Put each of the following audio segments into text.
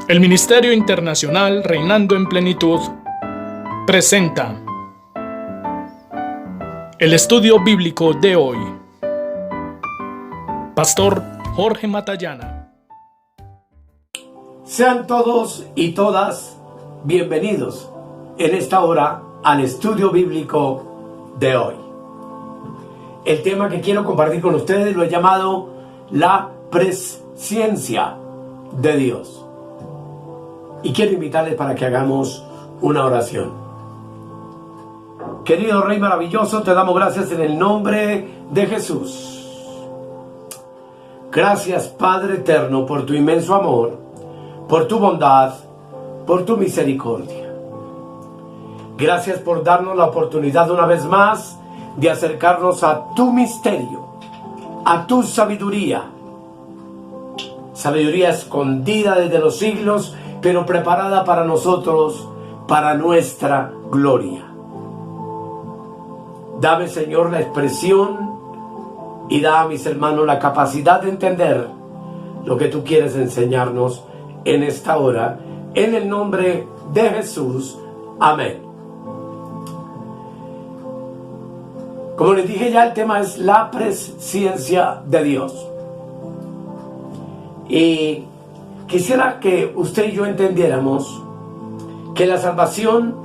El Ministerio Internacional Reinando en Plenitud presenta el estudio bíblico de hoy. Pastor Jorge Matallana. Sean todos y todas bienvenidos en esta hora al estudio bíblico de hoy. El tema que quiero compartir con ustedes lo he llamado la presciencia de Dios. Y quiero invitarles para que hagamos una oración. Querido Rey maravilloso, te damos gracias en el nombre de Jesús. Gracias, Padre eterno, por tu inmenso amor, por tu bondad, por tu misericordia. Gracias por darnos la oportunidad una vez más de acercarnos a tu misterio, a tu sabiduría. Sabiduría escondida desde los siglos, pero preparada para nosotros, para nuestra gloria. Dame, Señor, la expresión y da a mis hermanos la capacidad de entender lo que tú quieres enseñarnos en esta hora, en el nombre de Jesús. Amén. Como les dije ya, el tema es la presciencia de Dios. Y quisiera que usted y yo entendiéramos que la salvación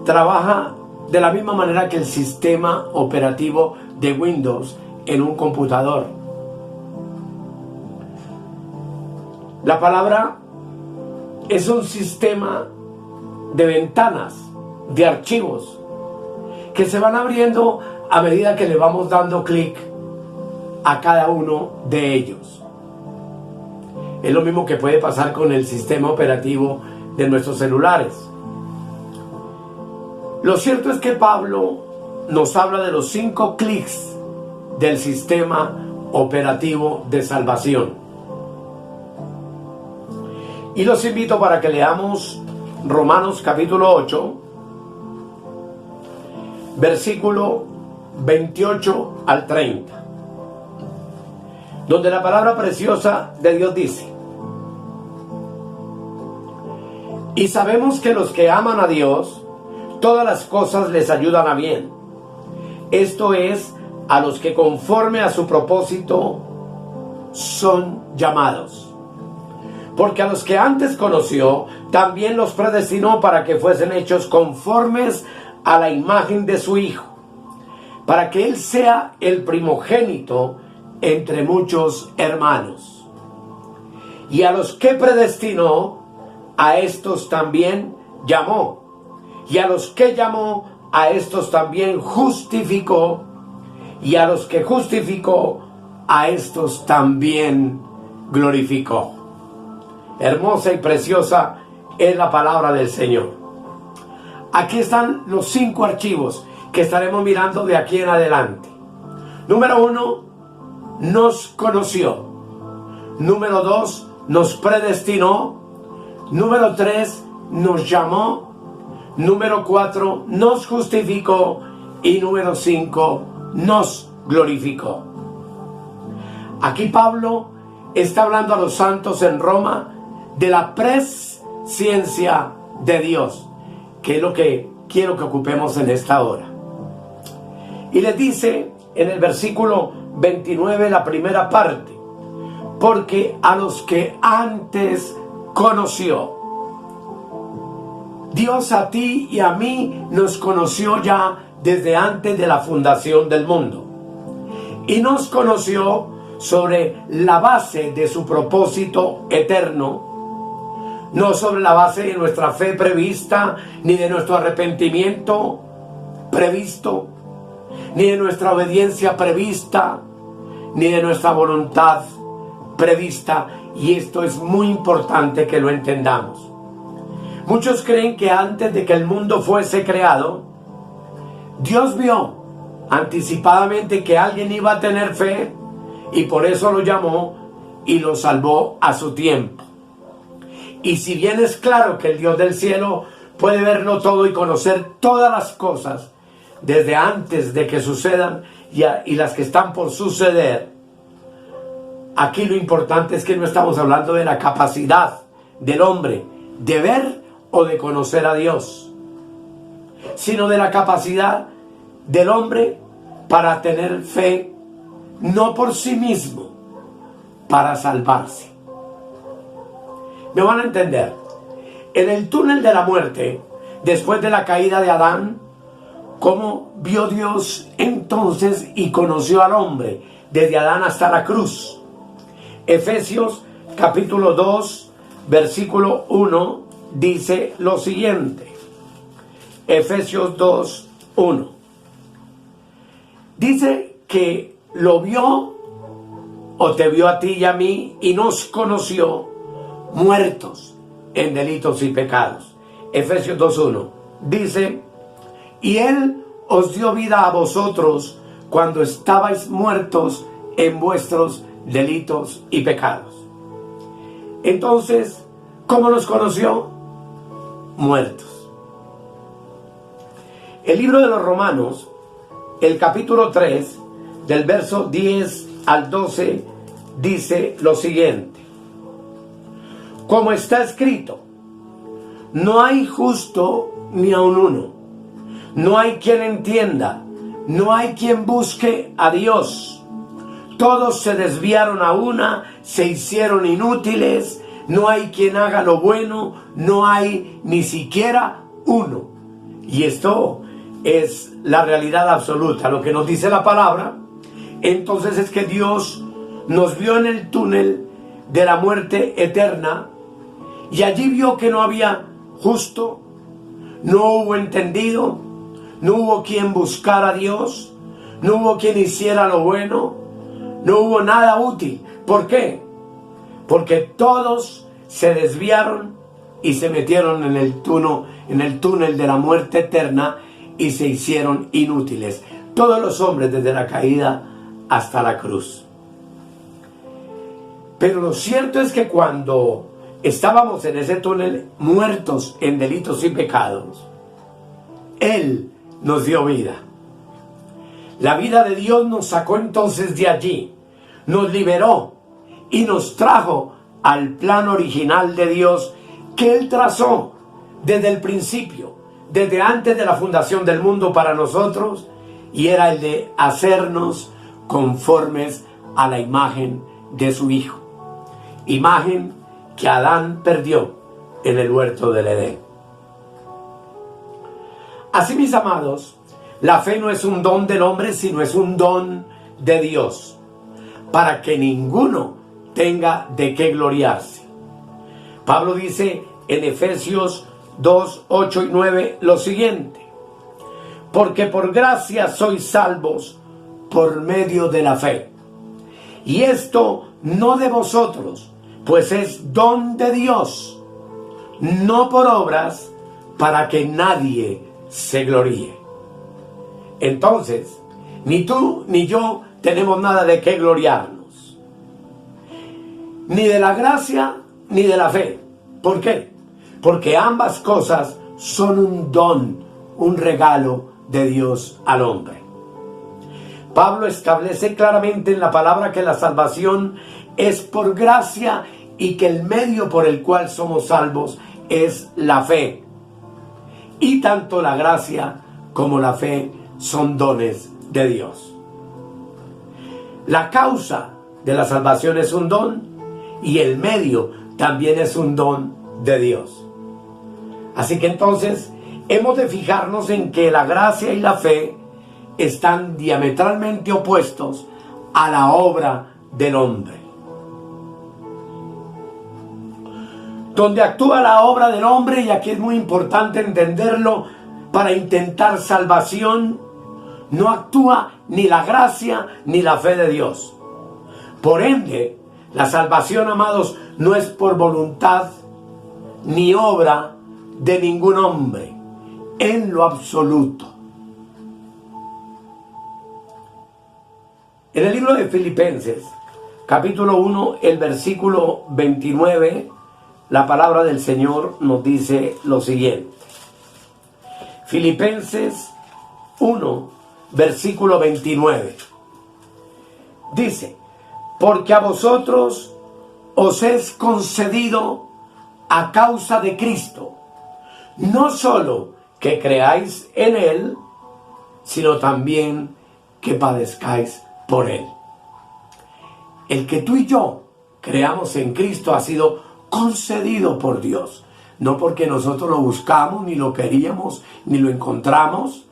trabaja de la misma manera que el sistema operativo de Windows en un computador. La palabra es un sistema de ventanas, de archivos, que se van abriendo a medida que le vamos dando clic a cada uno de ellos. Es lo mismo que puede pasar con el sistema operativo de nuestros celulares. Lo cierto es que Pablo nos habla de los 5 clics del sistema operativo de salvación. Y los invito para que leamos Romanos capítulo 8, versículo 28 al 30, donde la palabra preciosa de Dios dice: y sabemos que los que aman a Dios, todas las cosas les ayudan a bien. Esto es, a los que conforme a su propósito son llamados. Porque a los que antes conoció, también los predestinó para que fuesen hechos conformes a la imagen de su Hijo, para que Él sea el primogénito entre muchos hermanos. Y a los que predestinó, a estos también llamó, y a los que llamó, a estos también justificó, y a los que justificó, a estos también glorificó. Hermosa y preciosa es la palabra del Señor. Aquí están los 5 archivos que estaremos mirando de aquí en adelante. Número 1, nos conoció. Número 2, nos predestinó. Número 3, nos llamó. Número 4, nos justificó. Y número 5, nos glorificó. Aquí Pablo está hablando a los santos en Roma de la presciencia de Dios, que es lo que quiero que ocupemos en esta hora. Y les dice en el versículo 29, la primera parte: porque a los que antes conoció. Dios a ti y a mí nos conoció ya desde antes de la fundación del mundo. Y nos conoció sobre la base de su propósito eterno, no sobre la base de nuestra fe prevista, ni de nuestro arrepentimiento previsto, ni de nuestra obediencia prevista, ni de nuestra voluntad prevista. Y esto es muy importante que lo entendamos. Muchos creen que antes de que el mundo fuese creado, Dios vio anticipadamente que alguien iba a tener fe y por eso lo llamó y lo salvó a su tiempo. Y si bien es claro que el Dios del cielo puede verlo todo y conocer todas las cosas desde antes de que sucedan y las que están por suceder, aquí lo importante es que no estamos hablando de la capacidad del hombre de ver o de conocer a Dios, sino de la capacidad del hombre para tener fe, no por sí mismo, para salvarse. ¿Me van a entender? En el túnel de la muerte, después de la caída de Adán, ¿cómo vio Dios entonces y conoció al hombre desde Adán hasta la cruz? Efesios capítulo 2, versículo 1 dice lo siguiente. Efesios 2, 1. Dice que lo vio o te vio a ti y a mí y nos conoció muertos en delitos y pecados. Efesios 2:1 dice: y Él os dio vida a vosotros cuando estabais muertos en vuestros delitos y pecados. Entonces, ¿cómo nos conoció? Muertos. El libro de los Romanos, el capítulo 3, del verso 10 al 12, dice lo siguiente: como está escrito, no hay justo ni aun uno, no hay quien entienda, no hay quien busque a Dios. Todos se desviaron a una, se hicieron inútiles, no hay quien haga lo bueno, no hay ni siquiera uno. Y esto es la realidad absoluta, lo que nos dice la palabra. Entonces es que Dios nos vio en el túnel de la muerte eterna y allí vio que no había justo, no hubo entendido, no hubo quien buscara a Dios, no hubo quien hiciera lo bueno, no hubo nada útil. ¿Por qué? Porque todos se desviaron y se metieron en el túnel de la muerte eterna y se hicieron inútiles. Todos los hombres, desde la caída hasta la cruz. Pero lo cierto es que cuando estábamos en ese túnel muertos en delitos y pecados, Él nos dio vida. La vida de Dios nos sacó entonces de allí, nos liberó y nos trajo al plan original de Dios que Él trazó desde el principio, desde antes de la fundación del mundo para nosotros, y era el de hacernos conformes a la imagen de su Hijo, imagen que Adán perdió en el huerto del Edén. Así, mis amados, la fe no es un don del hombre, sino es un don de Dios, para que ninguno tenga de qué gloriarse. Pablo dice en Efesios 2, 8 y 9 lo siguiente: porque por gracia sois salvos por medio de la fe. Y esto no de vosotros, pues es don de Dios, no por obras, para que nadie se gloríe. Entonces, ni tú ni yo tenemos nada de qué gloriarnos, ni de la gracia ni de la fe. ¿Por qué? Porque ambas cosas son un don, un regalo de Dios al hombre. Pablo establece claramente en la palabra que la salvación es por gracia y que el medio por el cual somos salvos es la fe. Y tanto la gracia como la fe son dones de Dios. La causa de la salvación es un don y el medio también es un don de Dios. Así que entonces hemos de fijarnos en que la gracia y la fe están diametralmente opuestos a la obra del hombre. Donde actúa la obra del hombre, y aquí es muy importante entenderlo para intentar salvación, no actúa ni la gracia ni la fe de Dios. Por ende, la salvación, amados, no es por voluntad ni obra de ningún hombre, en lo absoluto. En el libro de Filipenses, capítulo 1, el versículo 29, la palabra del Señor nos dice lo siguiente. Filipenses 1, versículo 29. Dice: porque a vosotros os es concedido a causa de Cristo, no solo que creáis en Él, sino también que padezcáis por Él. El que tú y yo creamos en Cristo ha sido concedido por Dios, no porque nosotros lo buscamos, ni lo queríamos, ni lo encontramos,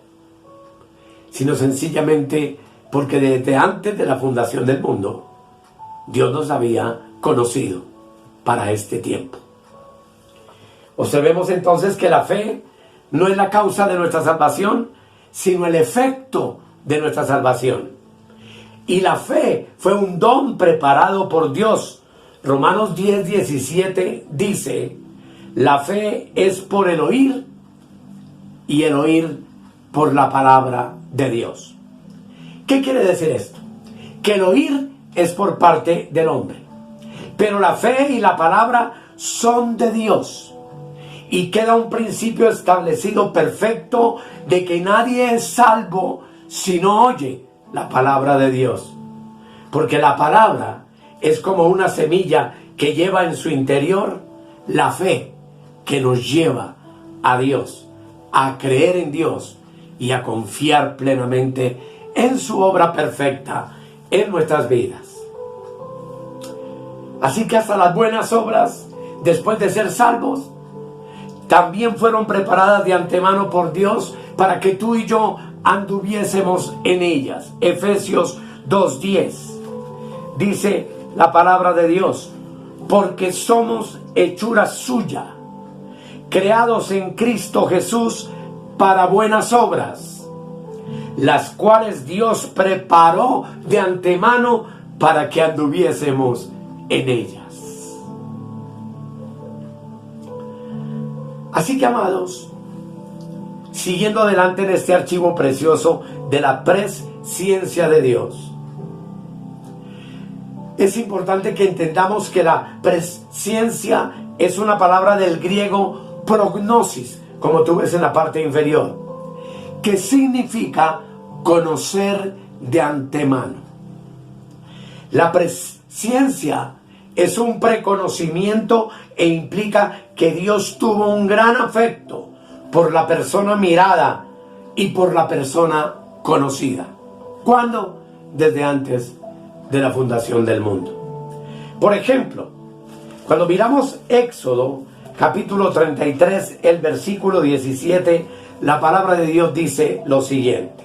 sino sencillamente porque desde antes de la fundación del mundo, Dios nos había conocido para este tiempo. Observemos entonces que la fe no es la causa de nuestra salvación, sino el efecto de nuestra salvación. Y la fe fue un don preparado por Dios. Romanos 10:17 dice: la fe es por el oír, y el oír por la palabra de Dios. ¿Qué quiere decir esto? Que el oír es por parte del hombre, pero la fe y la palabra son de Dios. Y queda un principio establecido perfecto de que nadie es salvo si no oye la palabra de Dios. Porque la palabra es como una semilla que lleva en su interior la fe que nos lleva a Dios, a creer en Dios y a confiar plenamente en su obra perfecta en nuestras vidas. Así que hasta las buenas obras, después de ser salvos, también fueron preparadas de antemano por Dios para que tú y yo anduviésemos en ellas. Efesios 2:10 dice la palabra de Dios: porque somos hechura suya, creados en Cristo Jesús para buenas obras, las cuales Dios preparó de antemano para que anduviésemos en ellas. Así que, amados, siguiendo adelante en este archivo precioso de la presciencia de Dios, es importante que entendamos que la presciencia es una palabra del griego prognosis, como tú ves en la parte inferior, que significa conocer de antemano. La presciencia es un preconocimiento e implica que Dios tuvo un gran afecto por la persona mirada y por la persona conocida. ¿Cuándo? Desde antes de la fundación del mundo. Por ejemplo, cuando miramos Éxodo capítulo 33, el versículo 17, la palabra de Dios dice lo siguiente: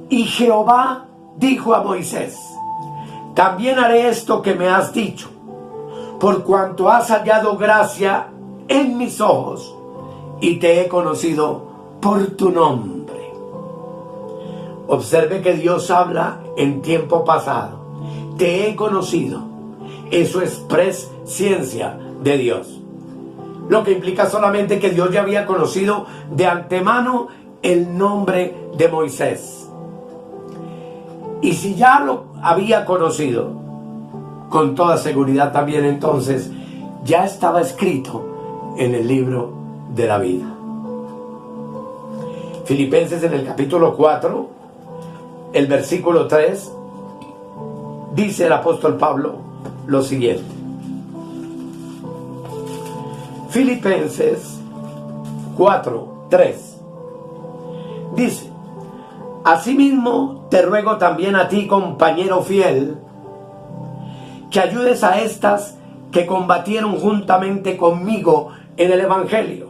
y Jehová dijo a Moisés: también haré esto que me has dicho, por cuanto has hallado gracia en mis ojos y te he conocido por tu nombre. Observe que Dios habla en tiempo pasado. Te he conocido. Eso es presciencia de Dios. Lo que implica solamente que Dios ya había conocido de antemano el nombre de Moisés. Y si ya lo había conocido, con toda seguridad también entonces ya estaba escrito en el libro de la vida. Filipenses en el capítulo 4, el versículo 3, dice el apóstol Pablo lo siguiente. Filipenses 4:3 dice: asimismo te ruego también a ti, compañero fiel, que ayudes a estas que combatieron juntamente conmigo en el Evangelio,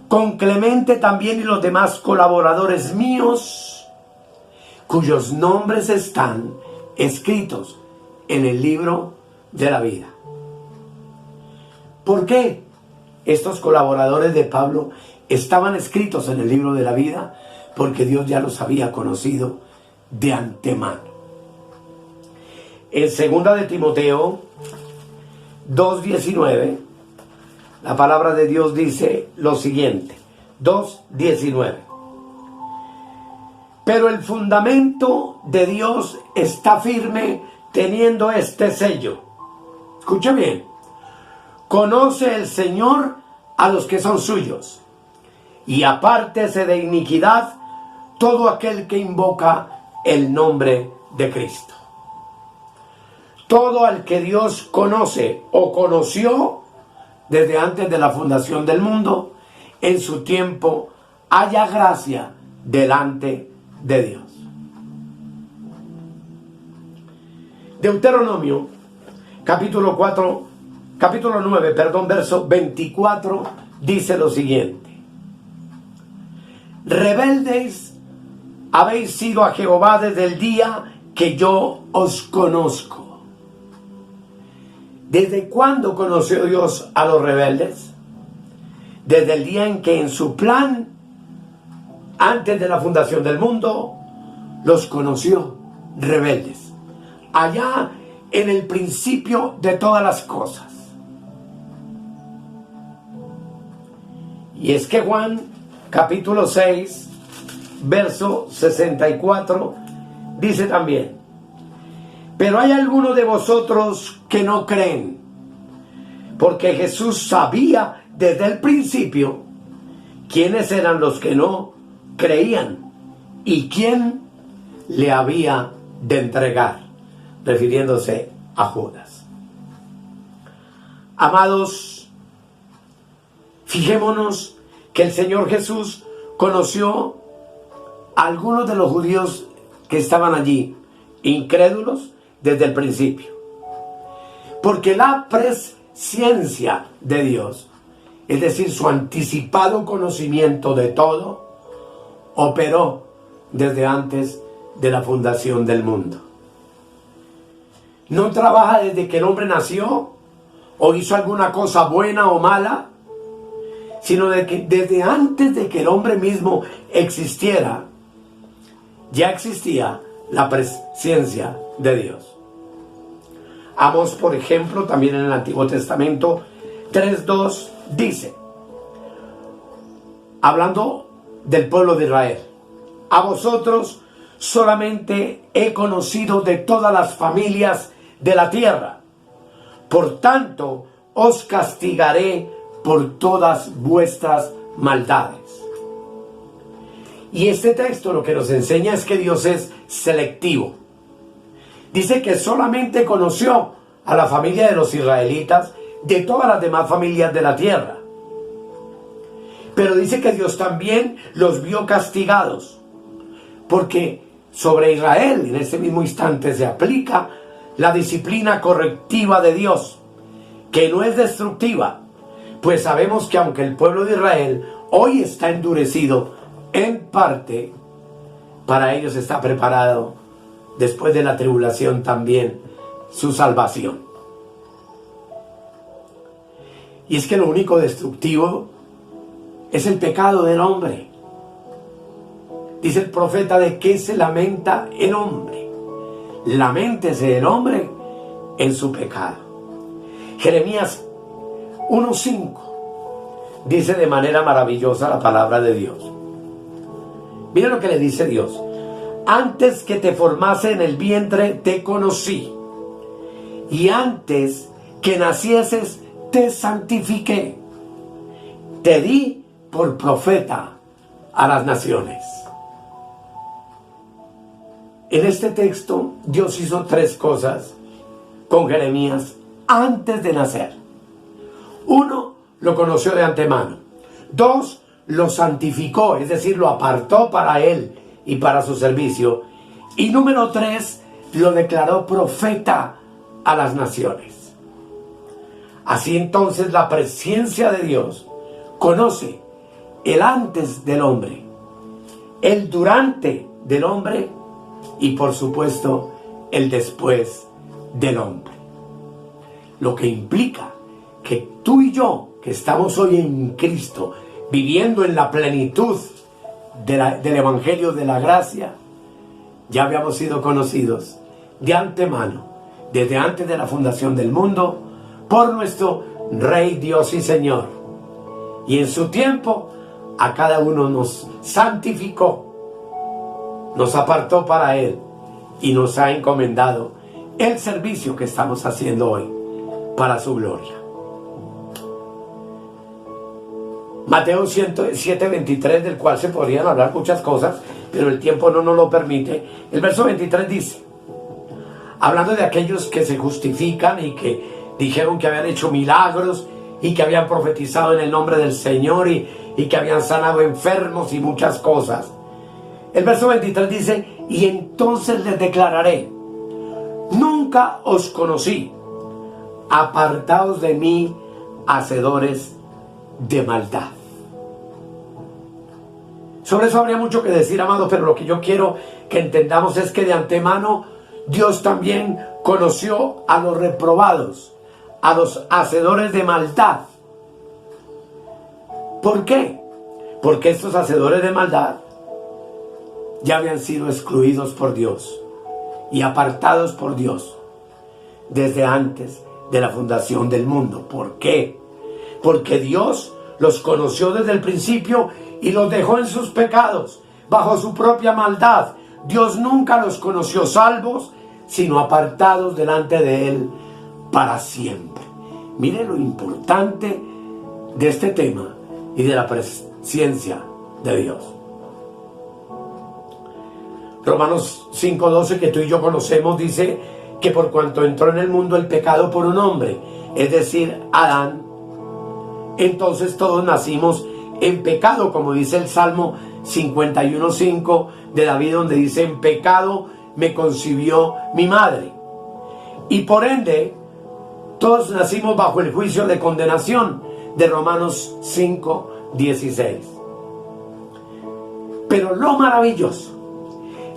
con Clemente también y los demás colaboradores míos, cuyos nombres están escritos en el libro de la vida. ¿Por qué estos colaboradores de Pablo estaban escritos en el libro de la vida? Porque Dios ya los había conocido de antemano. En 2 de Timoteo 2:19, la palabra de Dios dice lo siguiente, 2:19. Pero el fundamento de Dios está firme, teniendo este sello. Escucha bien: conoce el Señor a los que son suyos, y apártese de iniquidad todo aquel que invoca el nombre de Cristo. todo al que Dios conoce o conoció desde antes de la fundación del mundo, en su tiempo haya gracia delante de Dios. Deuteronomio, capítulo 9, verso 24, dice lo siguiente: rebeldes habéis sido a Jehová desde el día que yo os conozco. ¿Desde cuándo conoció Dios a los rebeldes? Desde el día en que en su plan, antes de la fundación del mundo, los conoció rebeldes. Allá en el principio de todas las cosas. Y es que Juan, capítulo 6, verso 64, dice también: pero hay algunos de vosotros que no creen, porque Jesús sabía desde el principio quiénes eran los que no creían y quién le había de entregar, refiriéndose a Judas. Amados, fijémonos que el Señor Jesús conoció a algunos de los judíos que estaban allí, incrédulos desde el principio. Porque la presciencia de Dios, es decir, su anticipado conocimiento de todo, operó desde antes de la fundación del mundo. No trabaja desde que el hombre nació o hizo alguna cosa buena o mala, sino desde antes de que el hombre mismo existiera, ya existía la presciencia de Dios. Amós, por ejemplo, también en el Antiguo Testamento 3:2 dice, hablando del pueblo de Israel: a vosotros solamente he conocido de todas las familias de la tierra, por tanto os castigaré por todas vuestras maldades. Y este texto lo que nos enseña es que Dios es selectivo. Dice que solamente conoció a la familia de los israelitas de todas las demás familias de la tierra. Pero dice que Dios también los vio castigados, porque sobre Israel en este mismo instante se aplica la disciplina correctiva de Dios, que no es destructiva, pues sabemos que aunque el pueblo de Israel hoy está endurecido en parte, para ellos está preparado después de la tribulación también su salvación. Y es que lo único destructivo es el pecado del hombre. Dice el profeta: ¿de qué se lamenta el hombre? Laméntese el hombre en su pecado. Jeremías 1:5 dice de manera maravillosa la palabra de Dios. Miren lo que le dice Dios: antes que te formase en el vientre te conocí, y antes que nacieses te santifiqué, te di por profeta a las naciones. En este texto Dios hizo 3 cosas con Jeremías antes de nacer. 1, lo conoció de antemano. 2, lo santificó, es decir, lo apartó para él y para su servicio. Y número 3, lo declaró profeta a las naciones. Así entonces la presencia de Dios conoce el antes del hombre, el durante del hombre y por supuesto el después del hombre. Lo que implica que tú y yo, que estamos hoy en Cristo, viviendo en la plenitud del Evangelio de la gracia, ya habíamos sido conocidos de antemano, desde antes de la fundación del mundo, por nuestro Rey, Dios y Señor. Y en su tiempo a cada uno nos santificó, nos apartó para Él y nos ha encomendado el servicio que estamos haciendo hoy para su gloria. Mateo 7:23, del cual se podrían hablar muchas cosas, pero el tiempo no nos lo permite. El verso 23 dice: hablando de aquellos que se justifican y que dijeron que habían hecho milagros y que habían profetizado en el nombre del Señor y que habían sanado enfermos y muchas cosas. El verso 23 dice: y entonces les declararé, nunca os conocí, apartaos de mí, hacedores de maldad. Sobre eso habría mucho que decir, amados, pero lo que yo quiero que entendamos es que de antemano Dios también conoció a los reprobados, a los hacedores de maldad. ¿Por qué? Porque estos hacedores de maldad ya habían sido excluidos por Dios y apartados por Dios desde antes de la fundación del mundo. ¿Por qué? Porque Dios los conoció desde el principio y los dejó en sus pecados, bajo su propia maldad. Dios nunca los conoció salvos, sino apartados delante de Él para siempre. Mire lo importante de este tema y de la presencia de Dios. Romanos 5:12, que tú y yo conocemos, dice que por cuanto entró en el mundo el pecado por un hombre, es decir, Adán, entonces todos nacimos en pecado, como dice el Salmo 51:5 de David, donde dice: en pecado me concibió mi madre. Y por ende, todos nacimos bajo el juicio de condenación de Romanos 5:16. Pero lo maravilloso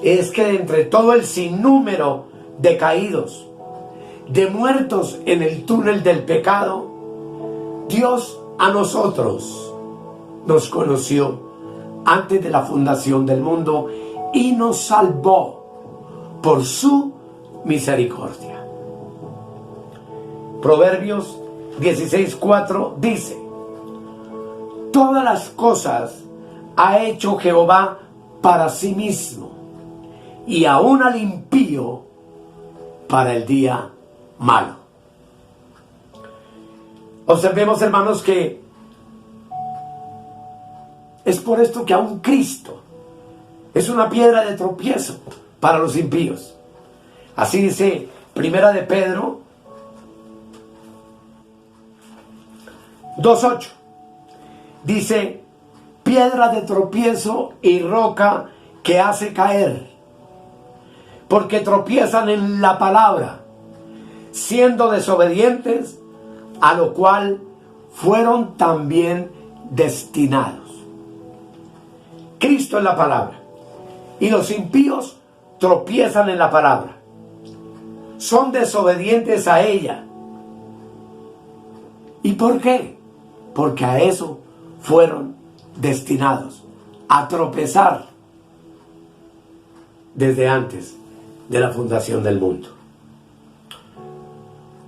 es que de entre todo el sinnúmero de caídos, de muertos en el túnel del pecado, Dios a nosotros nos conoció antes de la fundación del mundo y nos salvó por su misericordia. Proverbios 16:4 dice: todas las cosas ha hecho Jehová para sí mismo, y aún al impío para el día malo. Observemos, hermanos, que es por esto que aún Cristo es una piedra de tropiezo para los impíos. Así dice Primera de Pedro 2:8. Dice: piedra de tropiezo y roca que hace caer, porque tropiezan en la palabra, siendo desobedientes, a lo cual fueron también destinados. Cristo es la palabra, y los impíos tropiezan en la palabra, son desobedientes a ella. ¿Y por qué? Porque a eso fueron destinados, a tropezar desde antes de la fundación del mundo.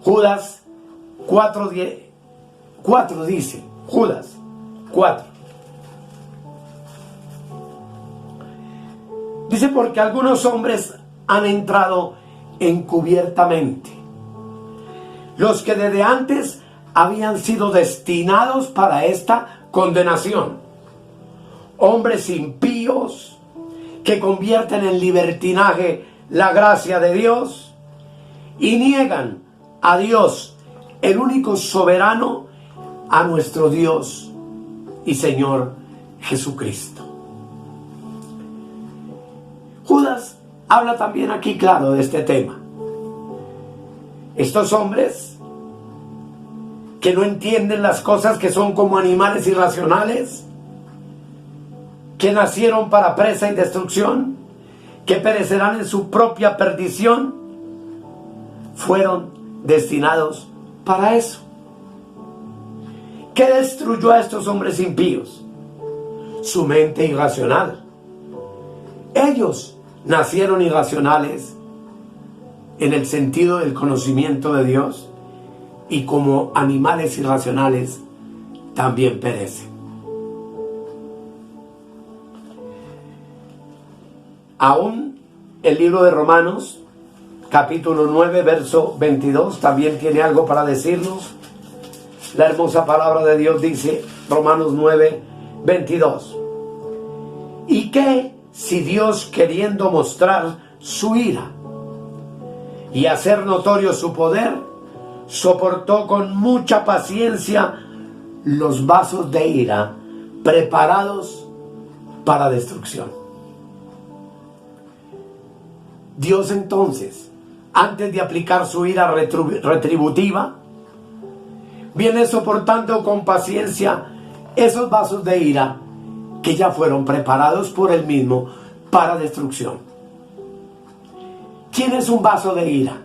Judas 4 dice, Judas 4. Dice: porque algunos hombres han entrado encubiertamente, los que desde antes habían sido destinados para esta condenación, hombres impíos que convierten en libertinaje la gracia de Dios y niegan a Dios, el único soberano, a nuestro Dios y Señor Jesucristo. Judas habla también aquí claro de este tema. Estos hombres que no entienden las cosas, que son como animales irracionales, que nacieron para presa y destrucción, que perecerán en su propia perdición, fueron destinados para eso. ¿Qué destruyó a estos hombres impíos? Su mente irracional. Ellos nacieron irracionales en el sentido del conocimiento de Dios, y como animales irracionales también perecen. Aún el libro de Romanos, capítulo 9, verso 22, también tiene algo para decirnos. La hermosa palabra de Dios dice, Romanos 9, 22. ¿Y qué si Dios, queriendo mostrar su ira y hacer notorio su poder, soportó con mucha paciencia los vasos de ira preparados para destrucción. Dios entonces, antes de aplicar su ira retributiva, viene soportando con paciencia esos vasos de ira que ya fueron preparados por Él mismo para destrucción. ¿Quién es un vaso de ira?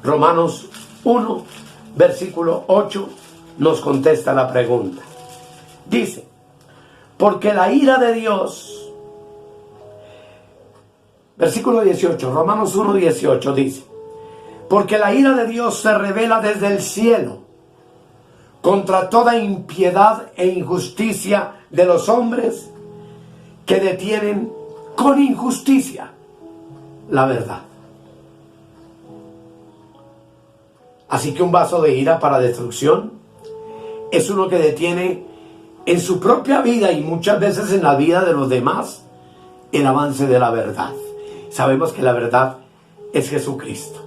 Romanos 1, versículo 8, nos contesta la pregunta. Dice, porque la ira de Dios, versículo 18, Romanos 1, 18 dice, porque la ira de Dios se revela desde el cielo contra toda impiedad e injusticia de los hombres que detienen con injusticia la verdad. Así que un vaso de ira para destrucción es uno que detiene en su propia vida y muchas veces en la vida de los demás el avance de la verdad. Sabemos que la verdad es Jesucristo.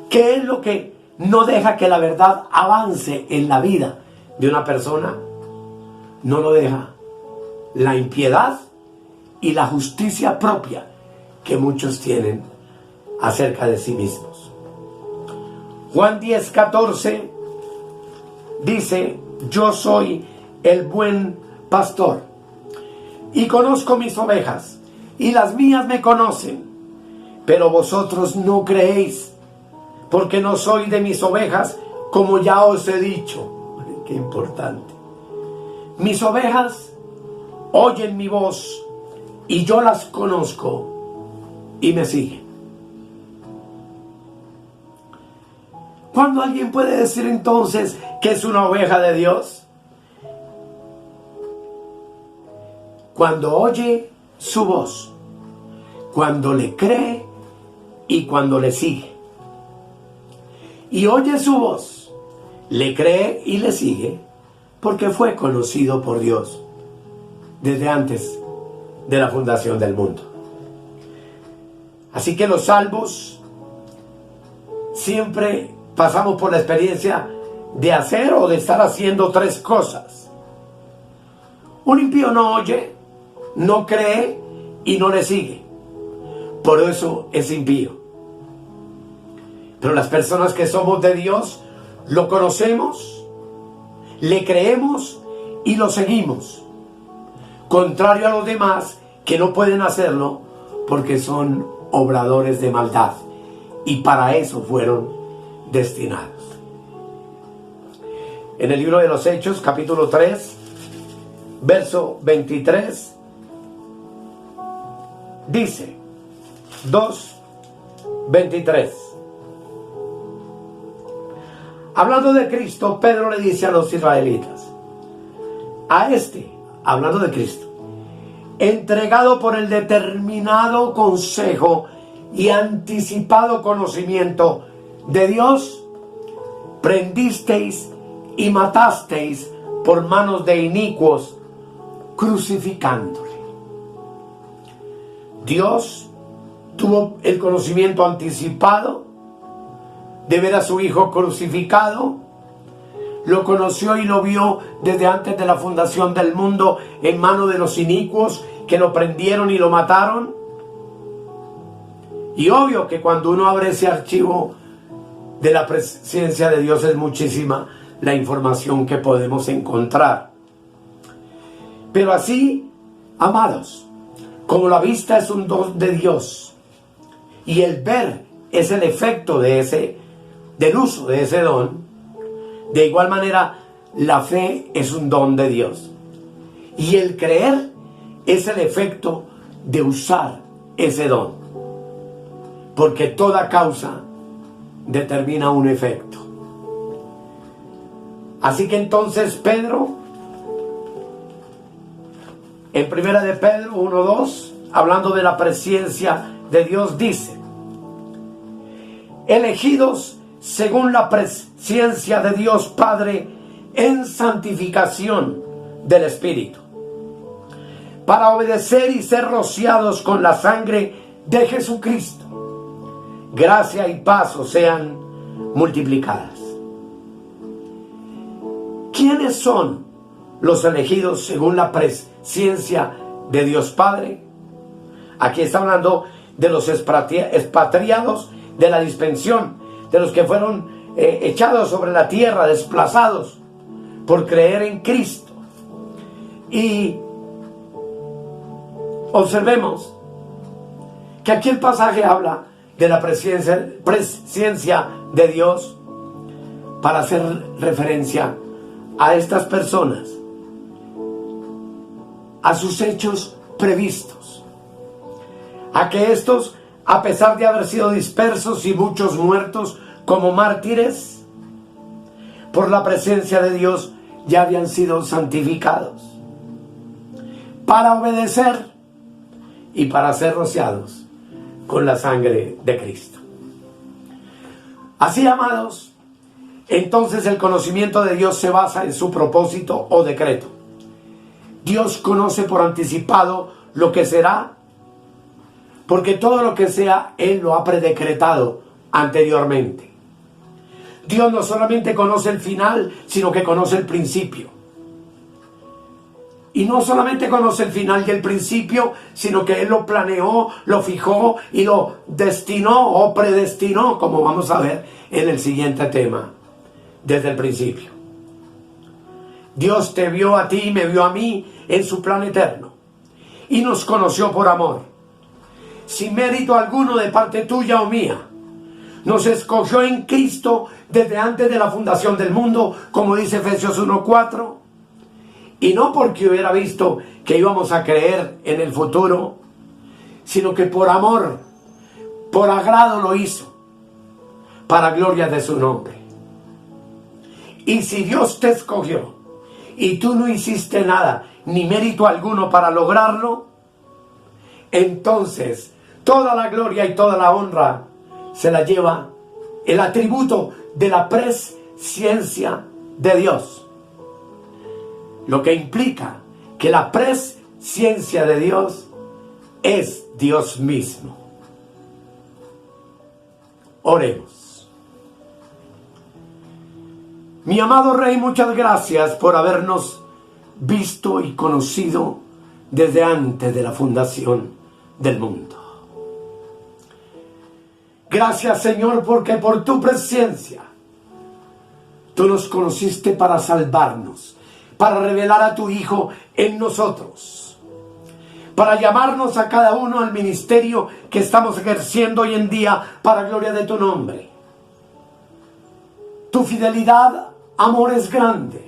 ¿Qué es lo que no deja que la verdad avance en la vida de una persona? No lo deja la impiedad y la justicia propia que muchos tienen acerca de sí mismos. Juan 10, 14 dice, yo soy el buen pastor y conozco mis ovejas y las mías me conocen, pero vosotros no creéis porque no soy de mis ovejas, como ya os he dicho. Qué importante. Mis ovejas oyen mi voz y yo las conozco y me siguen. ¿Cuándo alguien puede decir entonces que es una oveja de Dios? Cuando oye su voz, cuando le cree y cuando le sigue. Y oye su voz, le cree y le sigue, porque fue conocido por Dios desde antes de la fundación del mundo. Así que los salvos siempre pasamos por la experiencia de hacer o de estar haciendo tres cosas. Un impío no oye, no cree y no le sigue. Por eso es impío. Pero las personas que somos de Dios, lo conocemos, le creemos y lo seguimos. Contrario a los demás que no pueden hacerlo porque son obradores de maldad. Y para eso fueron destinados. En el libro de los Hechos, capítulo 3, verso 23, dice, 2:23. Hablando de Cristo, Pedro le dice a los israelitas, a este, hablando de Cristo, entregado por el determinado consejo y anticipado conocimiento de Dios, prendisteis y matasteis por manos de inicuos, crucificándole. Dios tuvo el conocimiento anticipado de ver a su Hijo crucificado. Lo conoció y lo vio desde antes de la fundación del mundo en manos de los inicuos que lo prendieron y lo mataron. Y obvio que cuando uno abre ese archivo de la presencia de Dios es muchísima la información que podemos encontrar. Pero así, amados, como la vista es un don de Dios y el ver es el efecto del uso de ese don, de igual manera la fe es un don de Dios y el creer es el efecto de usar ese don, porque toda causa determina un efecto. Así que entonces Pedro, en primera de Pedro 1:2, hablando de la presencia de Dios, dice, elegidos según la presencia de Dios Padre en santificación del Espíritu, para obedecer y ser rociados con la sangre de Jesucristo, gracia y paz os sean multiplicadas. ¿Quiénes son los elegidos según la presciencia de Dios Padre? Aquí está hablando de los expatriados de la dispensión, de los que fueron echados sobre la tierra, desplazados por creer en Cristo. Y observemos que aquí el pasaje habla de la presciencia de Dios para hacer referencia a estas personas, a sus hechos previstos, a que estos, a pesar de haber sido dispersos y muchos muertos como mártires, por la presencia de Dios ya habían sido santificados para obedecer y para ser rociados con la sangre de Cristo. Así, amados, entonces el conocimiento de Dios se basa en su propósito o decreto. Dios conoce por anticipado lo que será, porque todo lo que sea, Él lo ha predecretado anteriormente. Dios no solamente conoce el final, sino que conoce el principio. Y no solamente conoce el final y el principio, sino que Él lo planeó, lo fijó y lo destinó o predestinó, como vamos a ver en el siguiente tema, desde el principio. Dios te vio a ti y me vio a mí en su plan eterno y nos conoció por amor, sin mérito alguno de parte tuya o mía. Nos escogió en Cristo desde antes de la fundación del mundo, como dice Efesios 1:4, y no porque hubiera visto que íbamos a creer en el futuro, sino que por amor, por agrado lo hizo, para gloria de su nombre. Y si Dios te escogió y tú no hiciste nada, ni mérito alguno para lograrlo, entonces toda la gloria y toda la honra se la lleva el atributo de la presciencia de Dios. Lo que implica que la presciencia de Dios es Dios mismo. Oremos. Mi amado Rey, muchas gracias por habernos visto y conocido desde antes de la fundación del mundo. Gracias, Señor, porque por tu presencia tú nos conociste para salvarnos, para revelar a tu Hijo en nosotros, para llamarnos a cada uno al ministerio que estamos ejerciendo hoy en día para gloria de tu nombre. Tu fidelidad, amor, es grande.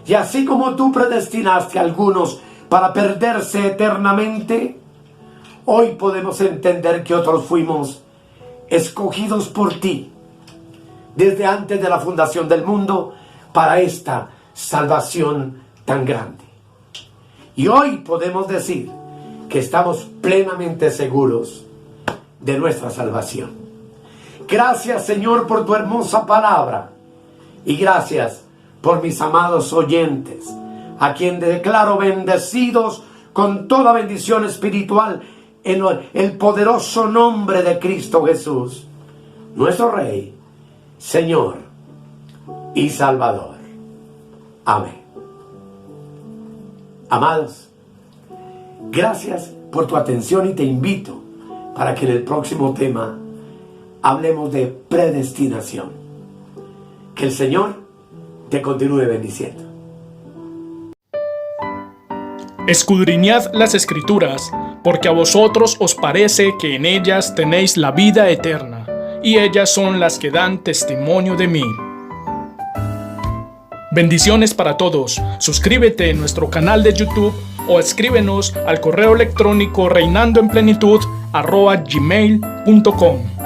Y así como tú predestinaste a algunos para perderse eternamente, hoy podemos entender que otros fuimos escogidos por ti desde antes de la fundación del mundo para esta salvación tan grande. Y hoy podemos decir que estamos plenamente seguros de nuestra salvación. Gracias, Señor, por tu hermosa palabra, y gracias por mis amados oyentes, a quien declaro bendecidos con toda bendición espiritual en el poderoso nombre de Cristo Jesús, nuestro Rey, Señor y Salvador. Amén. Amados, gracias por tu atención y te invito para que en el próximo tema hablemos de predestinación. Que el Señor te continúe bendiciendo. Escudriñad las Escrituras, porque a vosotros os parece que en ellas tenéis la vida eterna, y ellas son las que dan testimonio de mí. Bendiciones para todos. Suscríbete en nuestro canal de YouTube o escríbenos al correo electrónico reinandoenplenitud@gmail.com.